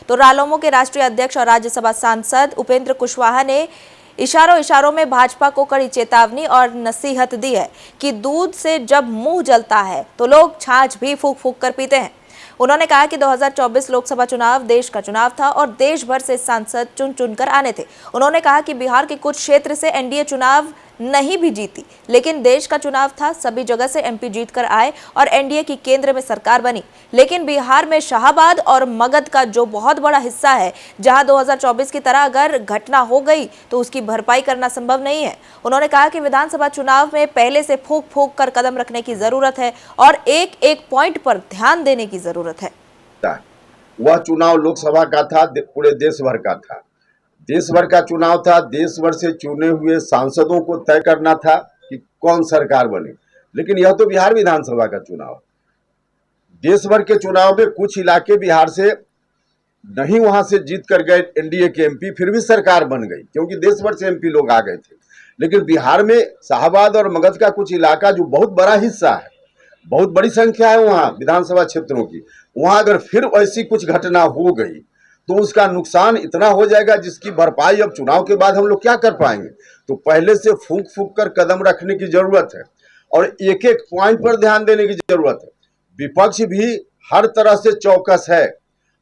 तो रालोमो के राष्ट्रीय अध्यक्ष और राज्यसभा सांसद उपेंद्र कुशवाहा ने इशारों में भाजपा को कड़ी चेतावनी और नसीहत दी है कि दूध से जब मुंह जलता है तो लोग छाछ भी फूंक फूंक कर पीते हैं। उन्होंने कहा कि 2024 लोकसभा चुनाव देश का चुनाव था और देश भर से सांसद चुन चुनकर आने थे। उन्होंने कहा कि बिहार के कुछ क्षेत्र से एनडीए चुनाव नहीं भी जीती, लेकिन देश का चुनाव था, सभी जगह से एमपी जीतकर आए और एनडीए की केंद्र में सरकार बनी। लेकिन बिहार में शाहाबाद और मगध का जो बहुत बड़ा हिस्सा है, जहां 2024 की तरह अगर घटना हो गई तो उसकी भरपाई करना संभव नहीं है। उन्होंने कहा कि विधानसभा चुनाव में पहले से फूंक फूंक कर कदम रखने की जरूरत है और एक एक पॉइंट पर ध्यान देने की जरूरत है। वह चुनाव लोकसभा का था, पूरे देश भर का था। देश भर का चुनाव था, देश भर से चुने हुए सांसदों को तय करना था कि कौन सरकार बने। लेकिन यह तो बिहार विधानसभा का चुनाव, देश भर के चुनाव में कुछ इलाके बिहार से नहीं वहां से जीत कर गए एनडीए के एमपी, फिर भी सरकार बन गई क्योंकि देश भर से एमपी लोग आ गए थे। लेकिन बिहार में शाहाबाद और मगध का कुछ इलाका जो बहुत बड़ा हिस्सा है, बहुत बड़ी संख्या है वहाँ विधानसभा क्षेत्रों की, वहाँ अगर फिर ऐसी कुछ घटना हो गई तो उसका नुकसान इतना हो जाएगा जिसकी भरपाई अब चुनाव के बाद हम लोग क्या कर पाएंगे। तो पहले से फूंक फूंक कर कदम रखने की जरूरत है और एक एक पॉइंट पर ध्यान देने की जरूरत है। विपक्ष भी हर तरह से चौकस है,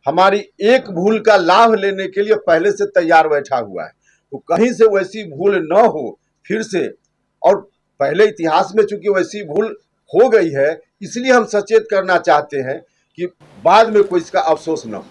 हमारी एक भूल का लाभ लेने के लिए पहले से तैयार बैठा हुआ है। तो कहीं से वैसी भूल न हो फिर से, और पहले इतिहास में चूंकि वैसी भूल हो गई है इसलिए हम सचेत करना चाहते हैं कि बाद में कोई इसका अफसोस न हो।